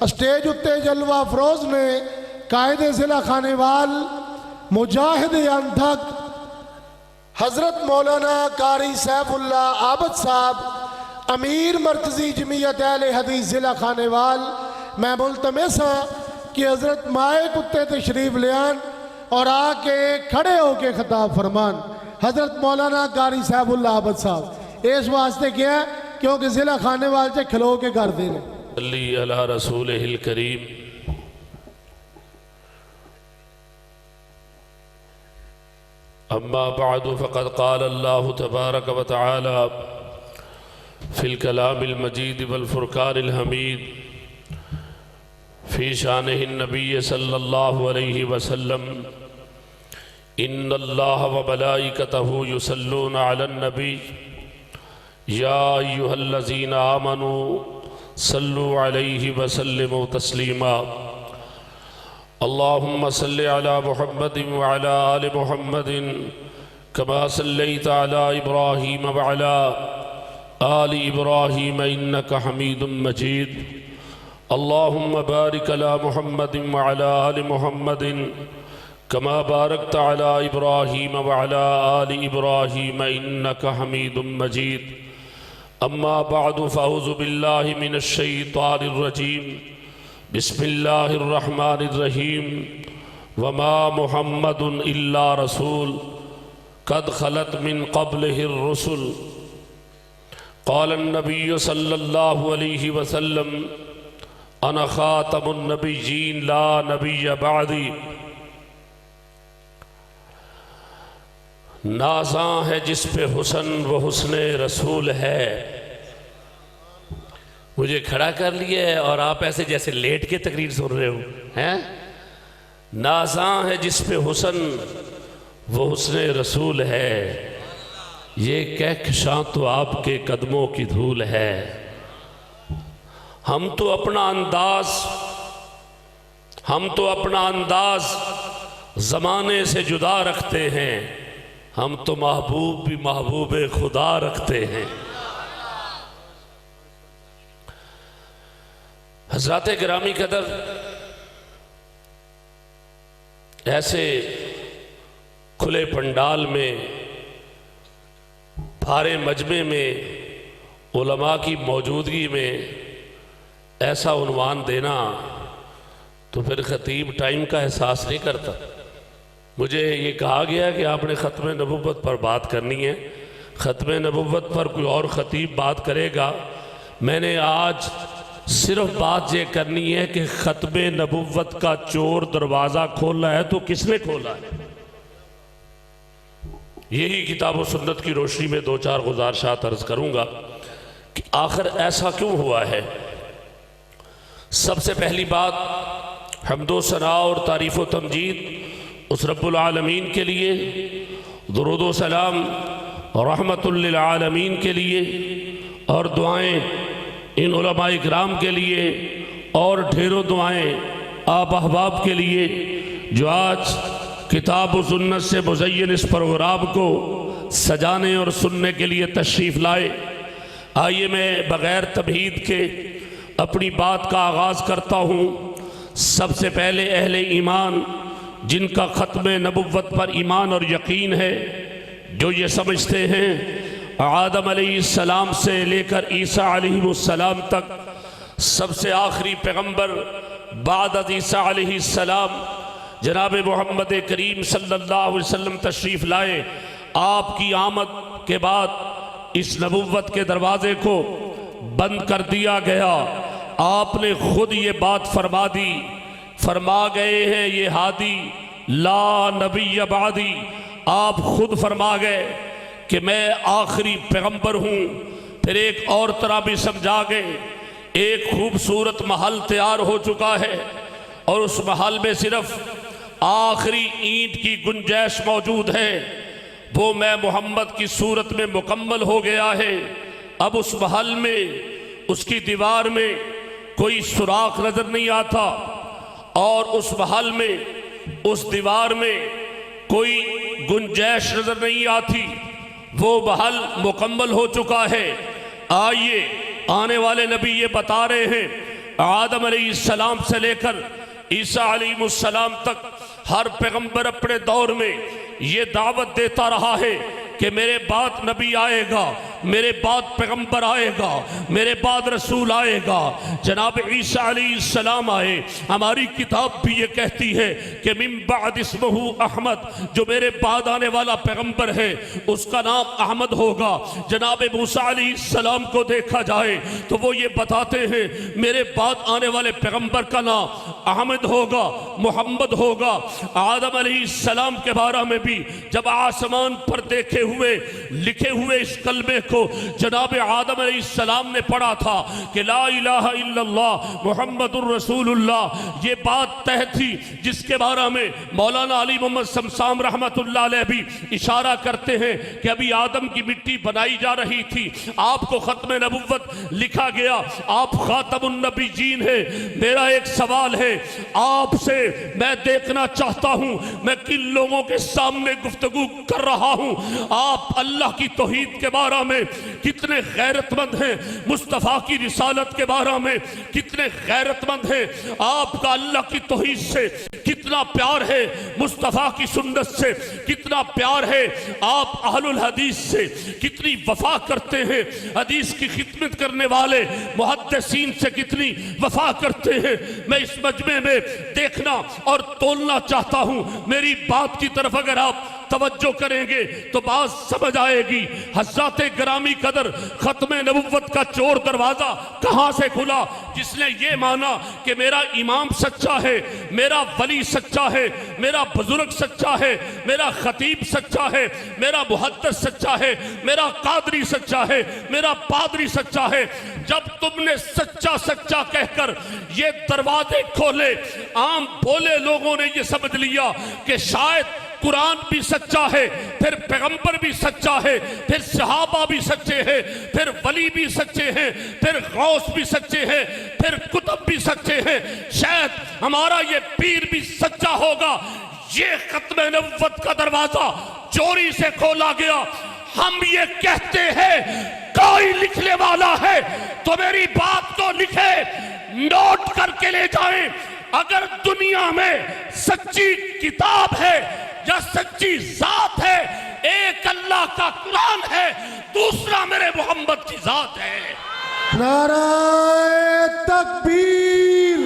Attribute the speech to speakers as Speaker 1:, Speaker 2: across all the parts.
Speaker 1: Stage اتے جلوہ افروز نے قائد ضلع خانیوال مجاہد اندھک حضرت مولانا قاری سیف اللہ عابد صاحب امیر مرکزی جمعیت اہل حدیث ضلع خانیوال میں ملتمس ہاں کہ حضرت مائک اتے تشریف لیان اور آ کے کھڑے ہو کے خطاب فرمان۔ حضرت مولانا قاری سیف اللہ عابد صاحب اس واسطے کیا ہے کیونکہ ضلع خانیوال سے کھلو کے کر دینے۔
Speaker 2: صلی علی رسولہ الکریم۔ اما بعد فقد قال اللہ تبارک و تعالی فی الکلام المجید والفرقان الحمید فی شانہ النبی صلی اللہ علیہ وسلم ان اللہ و ملائکتہ یصلون علی النبی یا ایہا الذین آمنوا صلوا علیہ وسلموا تسلیما اللہم صلی علی محمد وعلی آل محمد کما صلیت علی ابراہیم وعلی آل ابراہیم انکا حمید مجید اللہم بارک علی محمد وعلی آل محمد کما بارکت علی ابراہیم وعلی آل ابراہیم انکا حمید مجید اما بعد فاعوذ باللہ من الشیطان الرجیم بسم اللہ الرحمن الرحیم وما محمد الا رسول قد خلت من قبلہ الرسل قال النبی صلی اللہ علیہ وسلم انا خاتم النبیین لا نبی بعدی نازاں ہے جس پہ حسن وہ حسن رسول ہے۔ مجھے کھڑا کر لیا ہے اور آپ ایسے جیسے لیٹ کے تقریر سن رہے ہو ہیں۔ نازاں ہے جس پہ حسن وہ حسن رسول ہے، یہ کہکشاں تو آپ کے قدموں کی دھول ہے۔ ہم تو اپنا انداز زمانے سے جدا رکھتے ہیں، ہم تو محبوب بھی محبوب خدا رکھتے ہیں۔ حضرات گرامی قدر، ایسے کھلے پنڈال میں بھارے مجمع میں علماء کی موجودگی میں ایسا عنوان دینا تو پھر خطیب ٹائم کا احساس نہیں کرتا۔ مجھے یہ کہا گیا کہ آپ نے ختم نبوت پر بات کرنی ہے، ختم نبوت پر کوئی اور خطیب بات کرے گا۔ میں نے آج صرف بات یہ کرنی ہے کہ ختم نبوت کا چور دروازہ کھولا ہے تو کس نے کھولا ہے؟ یہی کتاب و سنت کی روشنی میں دو چار گزارشات عرض کروں گا کہ آخر ایسا کیوں ہوا ہے۔ سب سے پہلی بات حمد و ثنا اور تعریف و تمجید اس رب العالمین کے لیے، درود و سلام رحمت للعالمین کے لیے، اور دعائیں ان علماء اکرام کے لیے، اور ڈھیروں دعائیں آپ احباب کے لیے جو آج کتاب و سنت سے مزین اس پروگرام کو سجانے اور سننے کے لیے تشریف لائے۔ آئیے میں بغیر تمہید کے اپنی بات کا آغاز کرتا ہوں۔ سب سے پہلے اہل ایمان جن کا ختم نبوت پر ایمان اور یقین ہے، جو یہ سمجھتے ہیں آدم علیہ السلام سے لے کر عیسیٰ علیہ السلام تک سب سے آخری پیغمبر بعد از عیسیٰ علیہ السلام جناب محمد کریم صلی اللہ علیہ وسلم تشریف لائے۔ آپ کی آمد کے بعد اس نبوت کے دروازے کو بند کر دیا گیا۔ آپ نے خود یہ بات فرما دی، فرما گئے ہیں یہ ہادی لا نبی بعدی۔ آپ خود فرما گئے کہ میں آخری پیغمبر ہوں۔ پھر ایک اور طرح بھی سمجھا گئے، ایک خوبصورت محل تیار ہو چکا ہے اور اس محل میں صرف آخری اینٹ کی گنجائش موجود ہے، وہ میں محمد کی صورت میں مکمل ہو گیا ہے۔ اب اس محل میں، اس کی دیوار میں کوئی سوراخ نظر نہیں آتا، اور اس محل میں، اس دیوار میں کوئی گنجائش نظر نہیں آتی، وہ محل مکمل ہو چکا ہے۔ آئیے، آنے والے نبی یہ بتا رہے ہیں آدم علیہ السلام سے لے کر عیسیٰ علیہ السلام تک ہر پیغمبر اپنے دور میں یہ دعوت دیتا رہا ہے کہ میرے بعد نبی آئے گا، میرے بعد پیغمبر آئے گا، میرے بعد رسول آئے گا۔ جناب عیسیٰ علیہ السلام آئے، ہماری کتاب بھی یہ کہتی ہے کہ من بعد اسمہ احمد، جو میرے بعد آنے والا پیغمبر ہے اس کا نام احمد ہوگا۔ جناب موسیٰ علیہ السلام کو دیکھا جائے تو وہ یہ بتاتے ہیں میرے بعد آنے والے پیغمبر کا نام احمد ہوگا، محمد ہوگا۔ آدم علیہ السلام کے بارے میں بھی جب آسمان پر دیکھے ہوئے لکھے ہوئے اس کلمے کو جناب آدم علیہ السلام نے پڑھا تھا کہ لا الہ الا اللہ محمد الرسول اللہ، یہ بات طے تھی جس کے بارے میں مولانا علی محمد شمسام رحمت اللہ علیہ بھی اشارہ کرتے ہیں کہ ابھی آدم کی مٹی بنائی جا رہی تھی، آپ کو ختم نبوت لکھا گیا، آپ خاتم النبیین ہیں۔ میرا ایک سوال ہے آپ سے، میں دیکھنا چاہتا ہوں میں کن لوگوں کے سامنے گفتگو کر رہا ہوں، آپ اللہ کی توحید کے بارے میں کتنے غیرت مند ہیں، مصطفیٰ کی رسالت کے بارے میں کتنے غیرت مند ہیں، آپ کا اللہ کی توحید سے کتنا پیار ہے، مصطفیٰ کی سنت سے کتنا پیار ہے، آپ اہل الحدیث سے کتنی وفا کرتے ہیں، حدیث کی خدمت کرنے والے محدثین سے کتنی وفا کرتے ہیں۔ میں اس مجمع میں دیکھنا اور تولنا چاہتا ہوں، میری بات کی طرف اگر آپ توجہ کریں گے تو بات سمجھ آئے گی۔ حضرات گرامی قدر، ختم نبوت کا چور دروازہ کہاں سے کھلا؟ جس نے یہ مانا کہ میرا امام سچا ہے، میرا ولی سچا ہے، میرا بزرگ سچا ہے، میرا خطیب سچا ہے، میرا محدث سچا ہے، میرا قادری سچا ہے، میرا پادری سچا ہے۔ جب تم نے سچا سچا کہہ کر یہ دروازے کھولے، عام بولے لوگوں نے یہ سمجھ لیا کہ شاید قرآن بھی سچا ہے، پھر پیغمبر بھی سچا ہے، پھر صحابہ بھی سچے ہیں، پھر ولی بھی سچے ہیں، پھر غوث بھی سچے ہیں، پھر کتب بھی سچے ہیں، شاید ہمارا یہ پیر بھی سچا ہوگا۔ یہ ختم نبوت کا دروازہ چوری سے کھولا گیا۔ ہم یہ کہتے ہیں کوئی لکھنے والا ہے تو میری بات کو لکھے، نوٹ کر کے لے جائیں۔ اگر دنیا میں سچی کتاب ہے یا سچی ذات ہے، ایک اللہ کا قرآن ہے، دوسرا میرے محمد کی ذات ہے۔
Speaker 1: نعرہ تکبیر،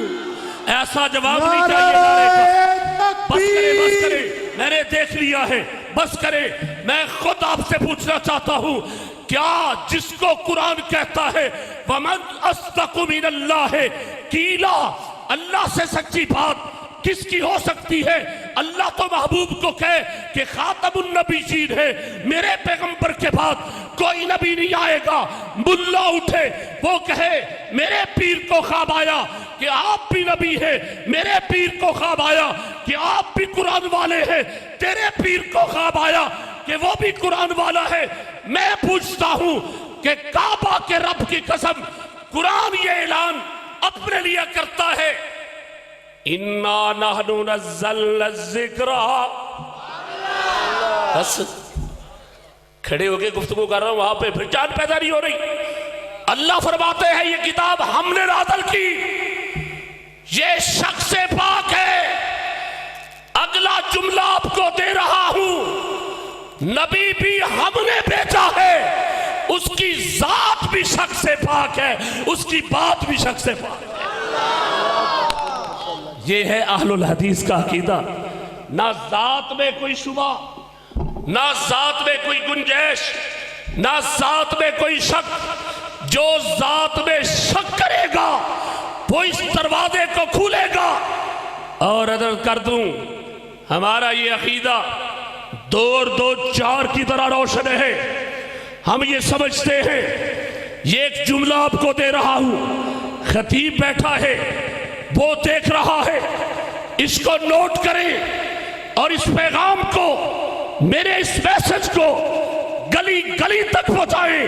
Speaker 2: ایسا جواب نہیں چاہیے نعرے کا۔ بس کرے، بس کرے، میں نے دیکھ لیا ہے، بس کرے۔ میں خود آپ سے پوچھنا چاہتا ہوں، کیا جس کو قرآن کہتا ہے وَمَنْ أَصْدَقُ مِنَ اللَّهِ قِيلًا، اللہ سے سچی بات کس کی ہو سکتی ہے؟ اللہ تو محبوب کو کہے کہ خاتم النبیین ہے، میرے پیغمبر کے بعد کوئی نبی نہیں آئے گا۔ ملا اٹھے وہ کہے میرے پیر کو خواب آیا کہ آپ بھی نبی ہیں، میرے پیر کو خواب آیا کہ آپ بھی قرآن والے ہیں، تیرے پیر کو خواب آیا کہ وہ بھی قرآن والا ہے۔ میں پوچھتا ہوں کہ کعبہ کے رب کی قسم، قرآن یہ اعلان اپنے لیے کرتا ہے اِنَّا نَحْنُ نَزَّلْنَا الذِّكْرَ۔ بس کھڑے ہو کے گفتگو کر رہا ہوں، وہاں پہ پھر جان پیدا نہیں ہو رہی۔ اللہ فرماتے ہیں یہ کتاب ہم نے نازل کی، یہ شخص پاک ہے۔ اگلا جملہ آپ کو دے رہا ہوں، نبی بھی ہم نے بھیجا ہے، اس کی ذات بھی شخص پاک ہے، اس کی بات بھی شخص پاک ہے۔ یہ ہے اہل الحدیث کا عقیدہ۔ نہ ذات میں کوئی شبہ، نہ ذات میں کوئی گنجائش، نہ ذات میں کوئی شک۔ جو ذات میں شک کرے گا وہ اس دروازے کو کھولے گا۔ اور اگر کر دوں، ہمارا یہ عقیدہ دو اور دو چار کی طرح روشن ہے۔ ہم یہ سمجھتے ہیں، یہ ایک جملہ آپ کو دے رہا ہوں، خطیب بیٹھا ہے، وہ دیکھ رہا ہے، اس کو نوٹ کریں اور اس پیغام کو، میرے اس میسج کو گلی گلی تک پہنچائیں۔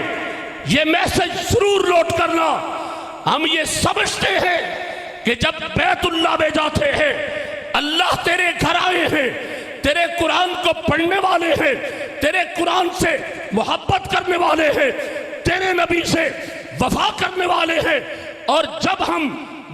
Speaker 2: یہ میسج ضرور نوٹ کرنا۔ ہم یہ سمجھتے ہیں کہ جب بیت اللہ میں جاتے ہیں، اللہ تیرے گھر آئے ہیں، تیرے قرآن کو پڑھنے والے ہیں، تیرے قرآن سے محبت کرنے والے ہیں، تیرے نبی سے وفا کرنے والے ہیں، اور جب ہم